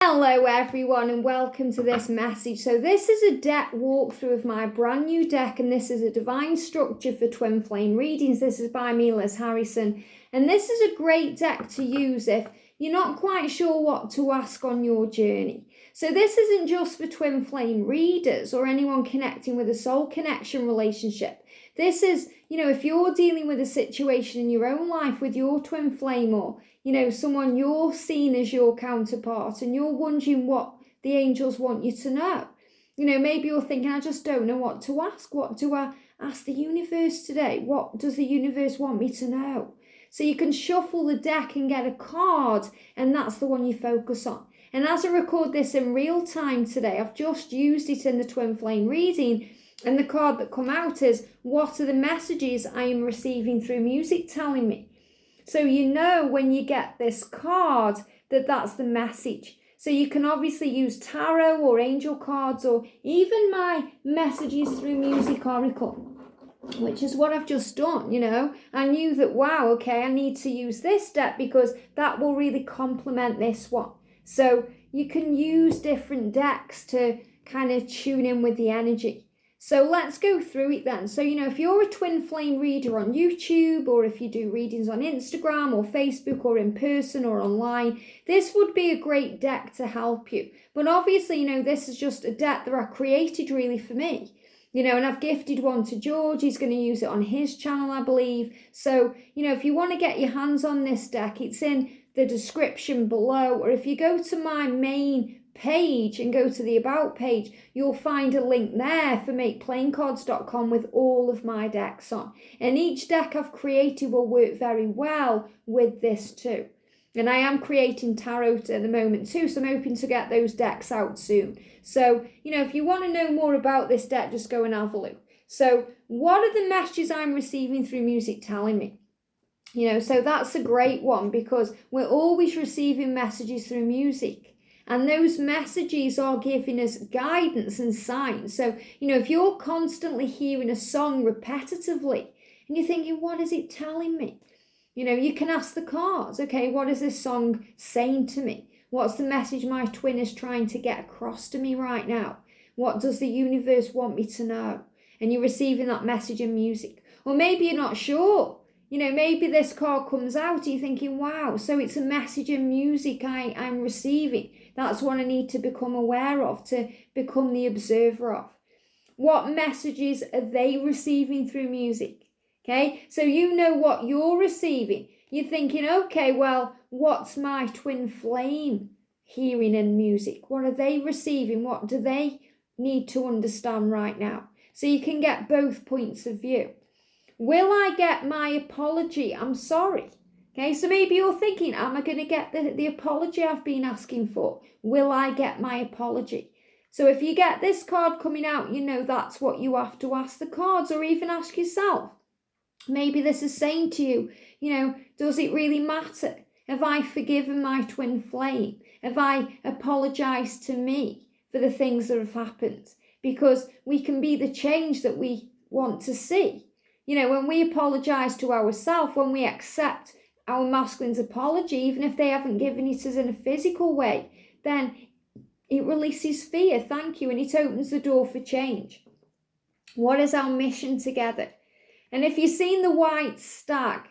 Hello everyone and welcome to this message. So this is a deck walkthrough of my brand new deck, and this is a divine structure for twin flame readings. This is by me, Liz Harrison, and this is a great deck to use if you're not quite sure what to ask on your journey. So this isn't just for twin flame readers or anyone connecting with a soul connection relationship. This is, if you're dealing with a situation in your own life with your twin flame, or someone you're seeing as your counterpart, and you're wondering what the angels want you to know. Maybe you're thinking, I just don't know what to ask. What do I ask the universe today? What does the universe want me to know? So you can shuffle the deck and get a card, and that's the one you focus on. And as I record this in real time today, I've just used it in the twin flame reading, and the card that come out is, what are the messages I am receiving through music telling me? So when you get this card that that's the message. So you can obviously use tarot or angel cards, or even my messages through music oracle, which is what I've just done. I knew that, wow, okay, I need to use this deck because that will really complement this one. So you can use different decks to kind of tune in with the energy. So let's go through it then. So, if you're a twin flame reader on YouTube, or if you do readings on Instagram or Facebook or in person or online, this would be a great deck to help you. But obviously, this is just a deck that I created really for me. And I've gifted one to George. He's going to use it on his channel, I believe. So, if you want to get your hands on this deck, it's in the description below. Or if you go to my main page and go to the about page, you'll find a link there for makeplayingcards.com with all of my decks on. And each deck I've created will work very well with this too. And I am creating tarot at the moment too, so I'm hoping to get those decks out soon. So, if you want to know more about this deck, just go and have a look. So, what are the messages I'm receiving through music telling me? So that's a great one, because we're always receiving messages through music. And those messages are giving us guidance and signs. So, if you're constantly hearing a song repetitively and you're thinking, what is it telling me? You can ask the cards, okay, what is this song saying to me? What's the message my twin is trying to get across to me right now? What does the universe want me to know? And you're receiving that message in music. Or maybe you're not sure. Maybe this card comes out and you're thinking, wow, so it's a message in music I'm receiving. That's what I need to become aware of, to become the observer of. What messages are they receiving through music? Okay, so what you're receiving. You're thinking, okay, well, what's my twin flame hearing in music? What are they receiving? What do they need to understand right now? So you can get both points of view. Will I get my apology? I'm sorry. Okay, so maybe you're thinking, am I going to get the apology I've been asking for? Will I get my apology? So if you get this card coming out, that's what you have to ask the cards, or even ask yourself. Maybe this is saying to you, does it really matter? Have I forgiven my twin flame? Have I apologized to me for the things that have happened? Because we can be the change that we want to see. When we apologize to ourselves, when we accept our masculine's apology, even if they haven't given it us in a physical way, then it releases fear, thank you, and it opens the door for change. What is our mission together? And if you've seen the white stag,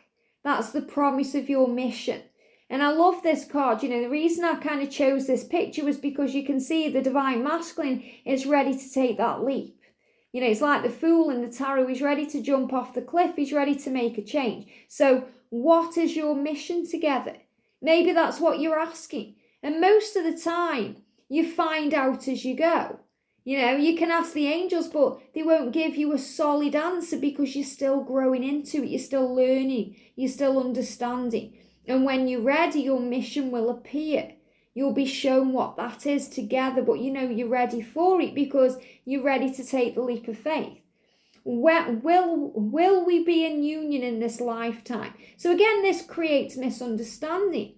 that's the promise of your mission. And I love this card. The reason I kind of chose this picture was because you can see the divine masculine is ready to take that leap. It's like the fool in the tarot. He's ready to jump off the cliff. He's ready to make a change. So what is your mission together? Maybe that's what you're asking. And most of the time, you find out as you go. You can ask the angels, but they won't give you a solid answer because you're still growing into it. You're still learning. You're still understanding. And when you're ready, your mission will appear. You'll be shown what that is together, but you're ready for it because you're ready to take the leap of faith. Will we be in union in this lifetime? So again, this creates misunderstanding.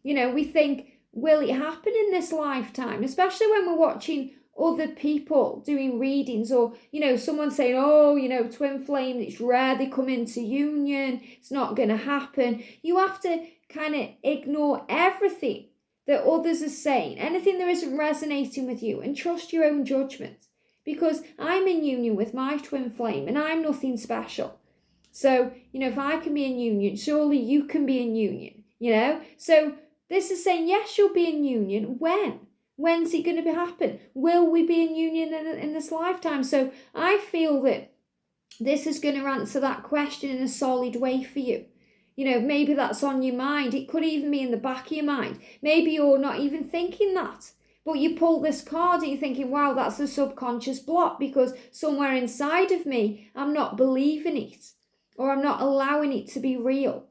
We think, will it happen in this lifetime? Especially when we're watching other people doing readings, or someone saying, twin flame, it's rare they come into union, it's not going to happen. You have to kind of ignore everything that others are saying, anything that isn't resonating with you, and trust your own judgment. Because I'm in union with my twin flame and I'm nothing special. So, if I can be in union, surely you can be in union, So this is saying, yes, you'll be in union. When? When's it going to happen? Will we be in union in this lifetime? So I feel that this is going to answer that question in a solid way for you. Maybe that's on your mind. It could even be in the back of your mind. Maybe you're not even thinking that. But you pull this card and you're thinking, wow, that's a subconscious block because somewhere inside of me, I'm not believing it or I'm not allowing it to be real.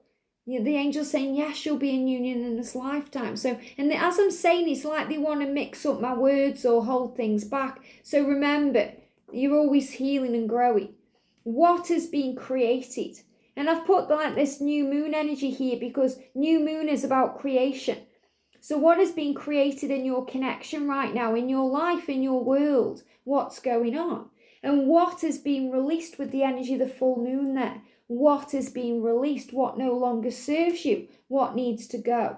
The angel's saying, yes, you'll be in union in this lifetime. So, and as I'm saying, it's like they want to mix up my words or hold things back. So remember, you're always healing and growing. What has been created? And I've put like this new moon energy here because new moon is about creation. So what has been created in your connection right now, in your life, in your world? What's going on? And what has been released with the energy of the full moon there? What has been released? What no longer serves you? What needs to go?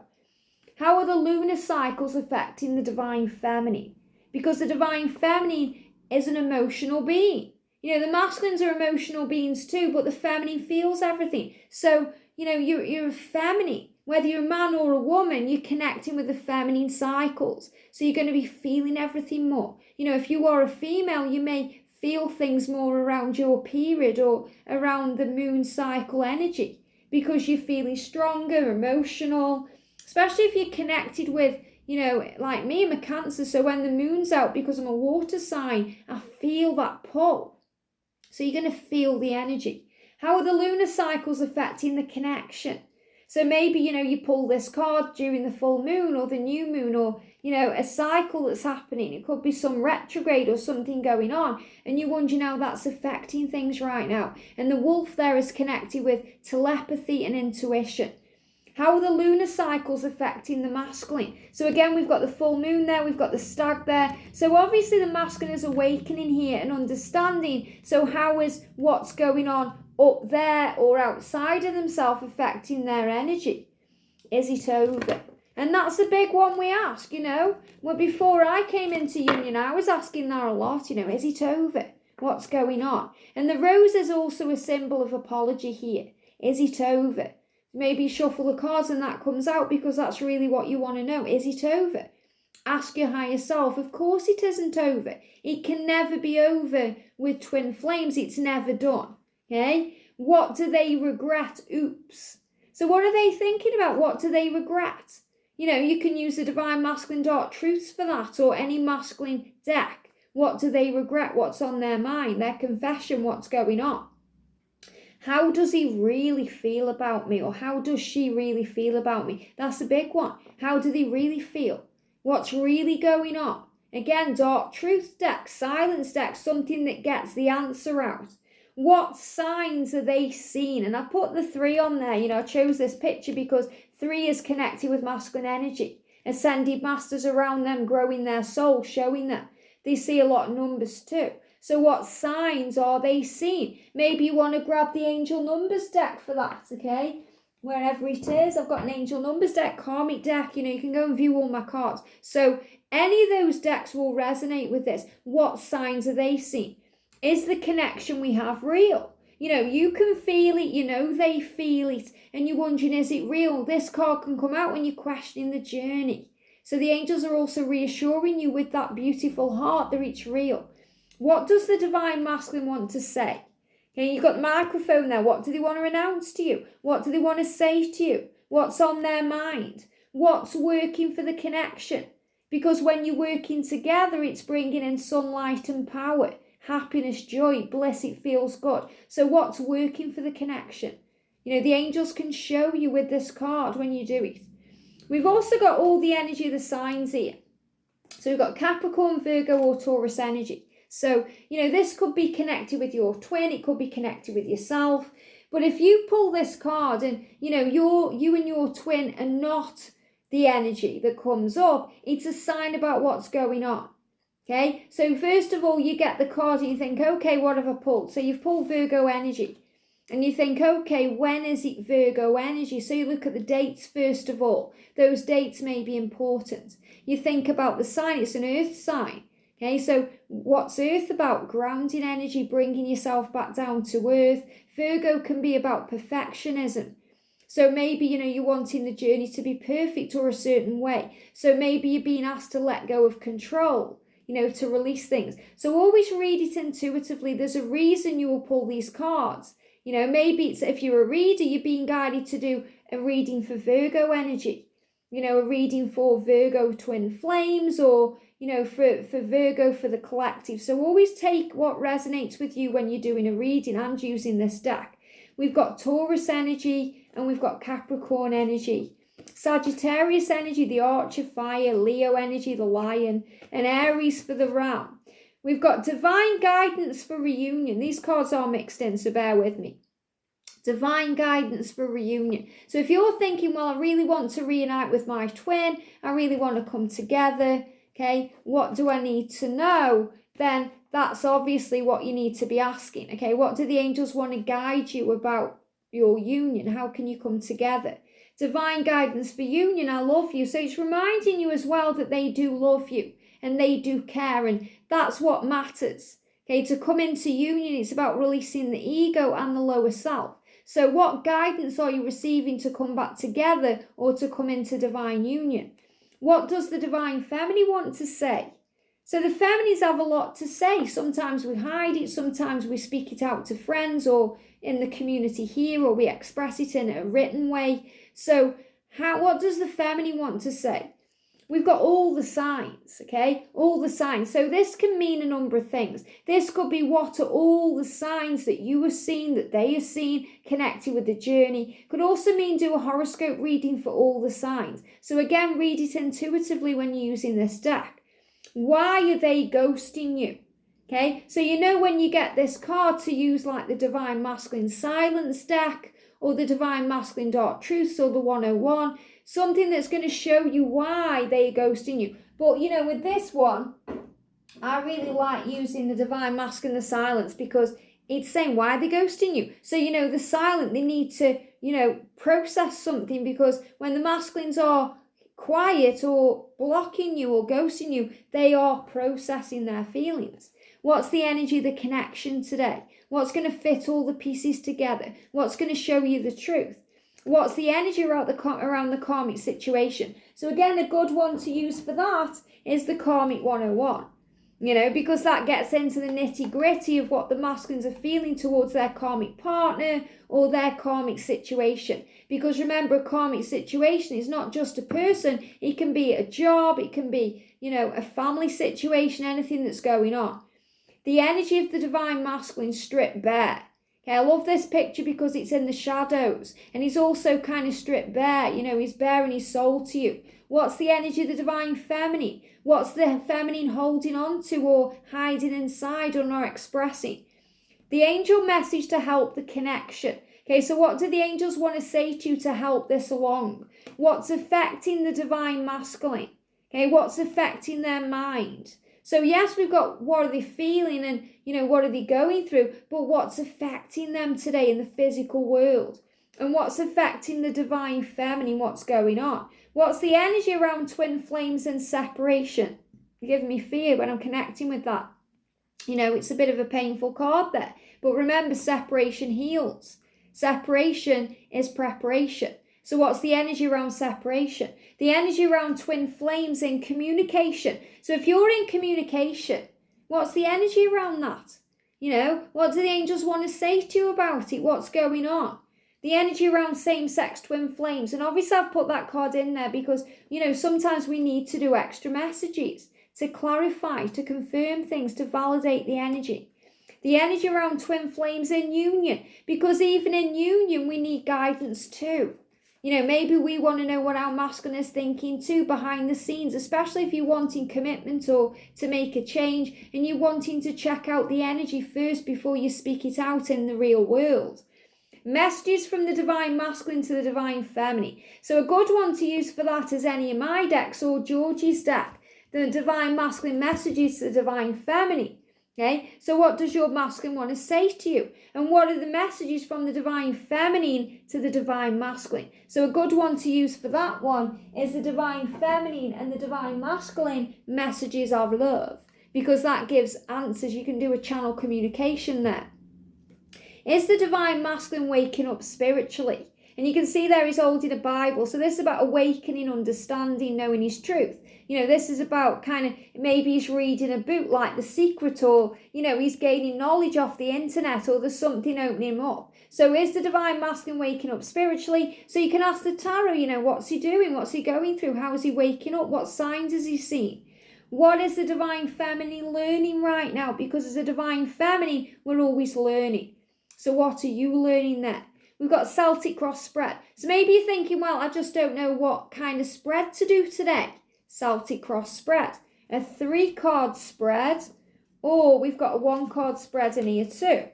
How are the lunar cycles affecting the divine feminine? Because the divine feminine is an emotional being. The masculines are emotional beings too, but the feminine feels everything. So, you're a feminine. Whether you're a man or a woman, you're connecting with the feminine cycles. So you're going to be feeling everything more. If you are a female, you may feel things more around your period or around the moon cycle energy because you're feeling stronger, emotional, especially if you're connected with, like me, I'm a Cancer. So when the moon's out, because I'm a water sign, I feel that pull. So you're going to feel the energy. How are the lunar cycles affecting the connection? So maybe, you pull this card during the full moon or the new moon or, a cycle that's happening. It could be some retrograde or something going on. And you're wondering how that's affecting things right now. And the wolf there is connected with telepathy and intuition. How are the lunar cycles affecting the masculine? So again, we've got the full moon there. We've got the stag there. So obviously the masculine is awakening here and understanding. So how is what's going on up there or outside of themselves affecting their energy? Is it over? And that's a big one we ask, Well, before I came into union, I was asking that a lot, is it over? What's going on? And the rose is also a symbol of apology here. Is it over? Maybe shuffle the cards and that comes out because that's really what you want to know. Is it over? Ask your higher self. Of course it isn't over. It can never be over with twin flames. It's never done. Okay? What do they regret? Oops. So what are they thinking about? What do they regret? You can use the Divine Masculine Dark Truths for that or any masculine deck. What do they regret? What's on their mind? Their confession, what's going on? How does he really feel about me? Or how does she really feel about me? That's a big one. How do they really feel? What's really going on? Again, Dark Truth deck, Silence deck, something that gets the answer out. What signs are they seeing? And I put the 3 on there. I chose this picture because 3 is connected with masculine energy. Ascended masters around them, growing their soul, showing them. They see a lot of numbers too. So what signs are they seeing? Maybe you want to grab the angel numbers deck for that, okay? Wherever it is, I've got an angel numbers deck, karmic deck. You can go and view all my cards. So any of those decks will resonate with this. What signs are they seeing? Is the connection we have real? You can feel it, they feel it, and you're wondering, is it real? This card can come out when you're questioning the journey. So the angels are also reassuring you with that beautiful heart that it's real. What does the Divine Masculine want to say? Okay, you've got the microphone there. What do they want to announce to you? What do they want to say to you? What's on their mind? What's working for the connection? Because when you're working together, it's bringing in sunlight and power. Happiness, joy, bliss, it feels good. So what's working for the connection? The angels can show you with this card when you do it. We've also got all the energy of the signs here. So we've got Capricorn, Virgo or Taurus energy. So, this could be connected with your twin. It could be connected with yourself. But if you pull this card and, you and your twin are not the energy that comes up, it's a sign about what's going on. Okay, so first of all, you get the card and you think, okay, what have I pulled? So you've pulled Virgo energy. And you think, okay, when is it Virgo energy? So you look at the dates first of all. Those dates may be important. You think about the sign, it's an earth sign. Okay, so what's earth about? Grounding energy, bringing yourself back down to earth. Virgo can be about perfectionism. So maybe, you're wanting the journey to be perfect or a certain way. So maybe you're being asked to let go of control, to release things. So always read it intuitively. There's a reason you will pull these cards. Maybe it's, if you're a reader, you're being guided to do a reading for Virgo energy, a reading for Virgo twin flames, or, for Virgo, for the collective. So always take what resonates with you when you're doing a reading and using this deck. We've got Taurus energy and we've got Capricorn energy. Sagittarius energy, the Arch of Fire, Leo energy, the Lion, and Aries for the Ram. We've got divine guidance for reunion. These cards are mixed in, so bear with me. Divine guidance for reunion. So if you're thinking, well, I really want to reunite with my twin, I really want to come together, okay, what do I need to know? Then that's obviously what you need to be asking, okay? What do the angels want to guide you about your union? How can you come together? Divine guidance for union, I love you. So it's reminding you as well that they do love you and they do care, and that's what matters. Okay, to come into union, it's about releasing the ego and the lower self. So what guidance are you receiving to come back together or to come into divine union? What does the divine feminine want to say? So the feminines have a lot to say. Sometimes we hide it, sometimes we speak it out to friends or in the community here, or we express it in a written way. So what does the feminine want to say? We've got all the signs, okay? All the signs. So this can mean a number of things. This could be, what are all the signs that you are seeing, that they are seeing, connected with the journey. Could also mean do a horoscope reading for all the signs. So again, read it intuitively when you're using this deck. Why are they ghosting you? Okay, so when you get this card to use like the Divine Masculine Silence deck, or the Divine Masculine Dark Truths, or the 101, something that's going to show you why they're ghosting you. But, with this one, I really like using the Divine Masculine, the Silence, because it's saying why they're ghosting you. So, the silent, they need to, process something, because when the masculines are quiet or blocking you or ghosting you, they are processing their feelings. What's the energy, the connection today? What's going to fit all the pieces together? What's going to show you the truth? What's the energy around the karmic situation? So again, a good one to use for that is the Karmic 101. Because that gets into the nitty gritty of what the masculines are feeling towards their karmic partner or their karmic situation. Because remember, a karmic situation is not just a person. It can be a job. It can be, a family situation, anything that's going on. The energy of the divine masculine stripped bare. Okay, I love this picture because it's in the shadows. And he's also kind of stripped bare. He's bearing his soul to you. What's the energy of the divine feminine? What's the feminine holding on to or hiding inside or not expressing? The angel message to help the connection. Okay, so what do the angels want to say to you to help this along? What's affecting the divine masculine? Okay, what's affecting their mind? So yes, we've got what are they feeling and, what are they going through, but what's affecting them today in the physical world? And what's affecting the divine feminine? What's going on? What's the energy around twin flames and separation? You're giving me fear when I'm connecting with that. It's a bit of a painful card there. But remember, separation heals. Separation is preparation. So what's the energy around separation? The energy around twin flames in communication. So if you're in communication, what's the energy around that? What do the angels want to say to you about it? What's going on? The energy around same-sex twin flames. And obviously I've put that card in there because, sometimes we need to do extra messages to clarify, to confirm things, to validate the energy. The energy around twin flames in union. Because even in union, we need guidance too. Maybe we want to know what our masculine is thinking too behind the scenes, especially if you're wanting commitment or to make a change and you're wanting to check out the energy first before you speak it out in the real world. Messages from the divine masculine to the divine feminine. So a good one to use for that is any of my decks or Georgie's deck. The divine masculine messages to the divine feminine. Okay, so what does your masculine want to say to you? And what are the messages from the divine feminine to the divine masculine? So a good one to use for that one is the divine feminine and the divine masculine messages of love, because that gives answers. You can do a channel communication there. Is the divine masculine waking up spiritually? And you can see there he's holding a Bible. So this is about awakening, understanding, knowing his truth. You know, this is about kind of, maybe he's reading a book like The Secret, or, you know, he's gaining knowledge off the internet, or there's something opening him up. So is the divine masculine waking up spiritually? So you can ask the tarot, you know, what's he doing? What's he going through? How is he waking up? What signs has he seen? What is the divine feminine learning right now? Because as a divine feminine, we're always learning. So what are you learning there? We've got Celtic Cross spread. So maybe you're thinking, well, I just don't know what kind of spread to do today. Celtic Cross spread. A 3-card spread, or we've got a 1-card spread in here too.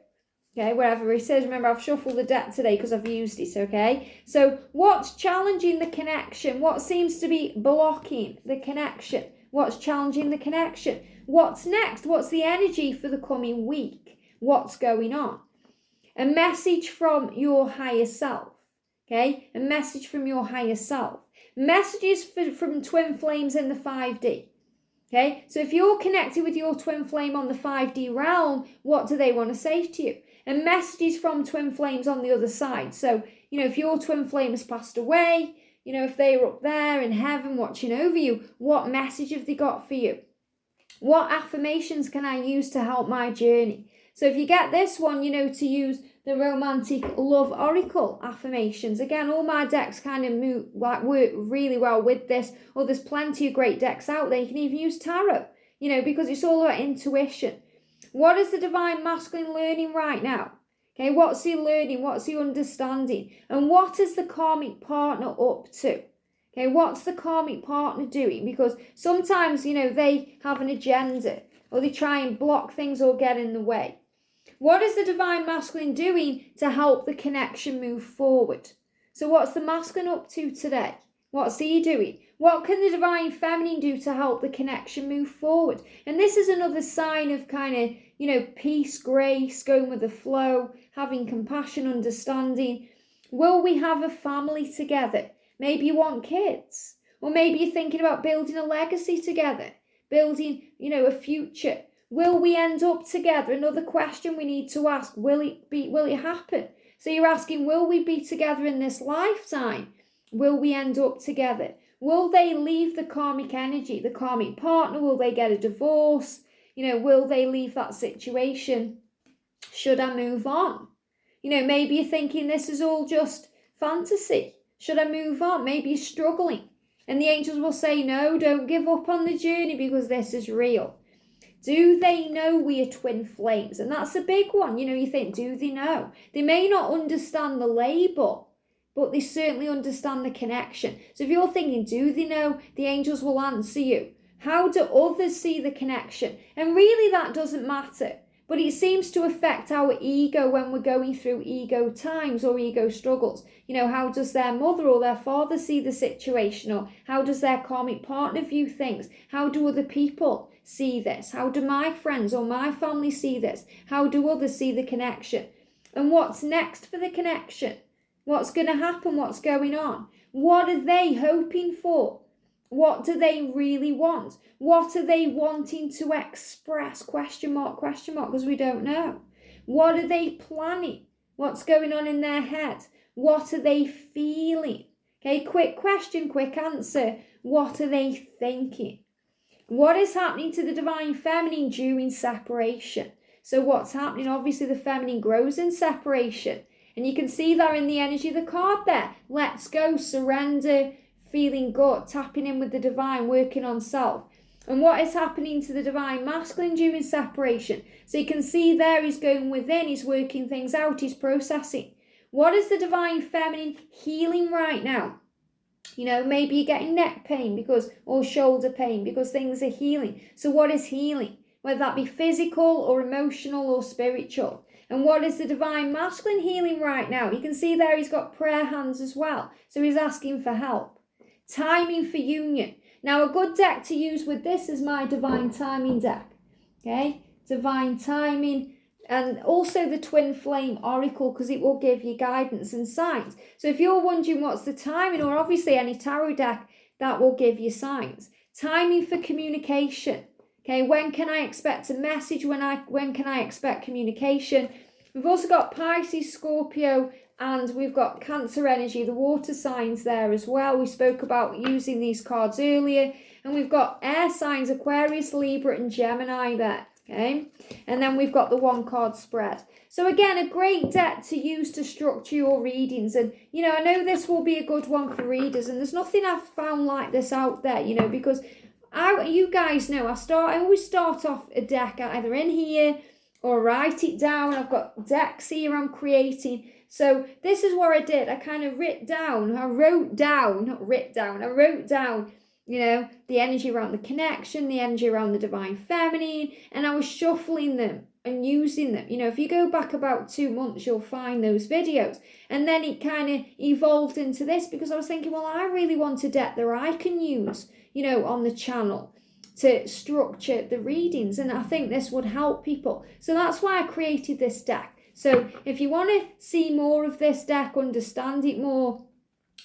Okay, wherever it is. Remember, I've shuffled the deck today because I've used it, okay? So what's challenging the connection? What seems to be blocking the connection? What's challenging the connection? What's next? What's the energy for the coming week? What's going on? A message from your higher self, okay? A message from your higher self. Messages from twin flames in the 5D, okay? So if you're connected with your twin flame on the 5D realm, what do they want to say to you? And messages from twin flames on the other side. So, you know, if your twin flame has passed away, you know, if they were up there in heaven watching over you, what message have they got for you? What affirmations can I use to help my journey? So if you get this one, you know, to use the romantic love oracle affirmations. Again, all my decks kind of work really well with this. Or there's plenty of great decks out there. You can even use tarot, you know, because it's all about intuition. What is the divine masculine learning right now? Okay, what's he learning? What's he understanding? And what is the karmic partner up to? Okay, what's the karmic partner doing? Because sometimes, you know, they have an agenda, or they try and block things or get in the way. What is the divine masculine doing to help the connection move forward? So what's the masculine up to today? What's he doing? What can the divine feminine do to help the connection move forward? And this is another sign of kind of, you know, peace, grace, going with the flow, having compassion, understanding. Will we have a family together? Maybe you want kids. Or maybe you're thinking about building a legacy together, building, you know, a future. Will we end up together? Another question we need to ask, will it happen? So you're asking, will we be together in this lifetime? Will we end up together? Will they leave the karmic energy, the karmic partner? Will they get a divorce? You know, will they leave that situation? Should I move on? You know, maybe you're thinking this is all just fantasy. Should I move on? Maybe you're struggling. And the angels will say, no, don't give up on the journey because this is real. Do they know we are twin flames? And that's a big one. You know, you think, do they know? They may not understand the label, but they certainly understand the connection. So if you're thinking, do they know? The angels will answer you. How do others see the connection? And really that doesn't matter. But it seems to affect our ego when we're going through ego times or ego struggles. You know, how does their mother or their father see the situation? Or how does their karmic partner view things? How do other people see this? How do my friends or my family see this? How do others see the connection? And what's next for the connection? What's going to happen? What's going on? What are they hoping for? What do they really want? What are they wanting to express? Question mark, because we don't know. What are they planning? What's going on in their head? What are they feeling? Okay, quick question, quick answer. What are they thinking? What is happening to the divine feminine during separation? So what's happening? Obviously, the feminine grows in separation. And you can see that in the energy of the card there. Let's go, surrender, feeling good, tapping in with the divine, working on self. And what is happening to the divine masculine during separation? So you can see there he's going within, he's working things out, he's processing. What is the divine feminine healing right now? You know, maybe you're getting neck pain or shoulder pain because things are healing. So what is healing? Whether that be physical or emotional or spiritual. And what is the divine masculine healing right now? You can see there he's got prayer hands as well. So he's asking for help. Timing for union. Now a good deck to use with this is my divine timing deck. Okay. divine timing, and also the twin flame oracle, because it will give you guidance and signs. So if you're wondering what's the timing, or obviously any tarot deck, that will give you signs. Timing for communication. Okay, when can I expect a message? When can I expect communication? We've also got Pisces, Scorpio, and we've got Cancer energy, the water signs there as well. We spoke about using these cards earlier. And we've got air signs, Aquarius, Libra, and Gemini there. Okay, and then we've got the one card spread. So again, a great deck to use to structure your readings. And you know, I know this will be a good one for readers, and there's nothing I've found like this out there, you know, because you guys know I always start off a deck either in here or write it down. I've got decks here I'm creating. So this is what I did. I kind of wrote down, you know, the energy around the connection, the energy around the divine feminine, and I was shuffling them and using them. You know, if you go back about 2 months, you'll find those videos. And then it kind of evolved into this, because I was thinking, well, I really want a deck that I can use, you know, on the channel to structure the readings. And I think this would help people. So that's why I created this deck. So if you want to see more of this deck, understand it more,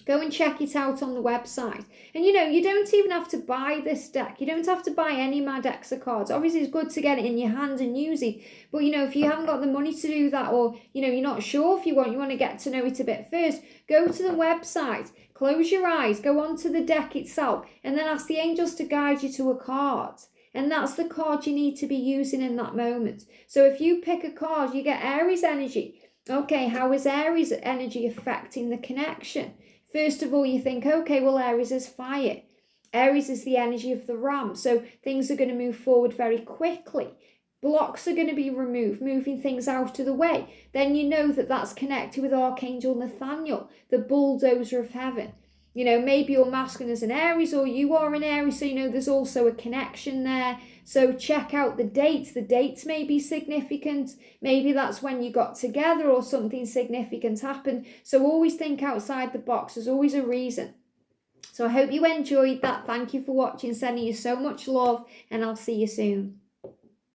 go and check it out on the website. And you know, you don't even have to buy this deck. You don't have to buy any of my decks of cards. Obviously, it's good to get it in your hand and use it. But you know, if you haven't got the money to do that, or you know, you're not sure if you want to get to know it a bit first, go to the website, close your eyes, go onto the deck itself, and then ask the angels to guide you to a card. And that's the card you need to be using in that moment. So if you pick a card, you get Aries energy. Okay, how is Aries energy affecting the connection? First of all, you think, okay, well, Aries is fire. Aries is the energy of the ram. So things are going to move forward very quickly. Blocks are going to be removed, moving things out of the way. Then you know that that's connected with Archangel Nathaniel, the bulldozer of heaven. You know, maybe you're masculine as an Aries, or you are an Aries, so you know there's also a connection there. So check out the dates. The dates may be significant. Maybe that's when you got together or something significant happened. So always think outside the box. There's always a reason. So I hope you enjoyed that. Thank you for watching. Sending you so much love, and I'll see you soon.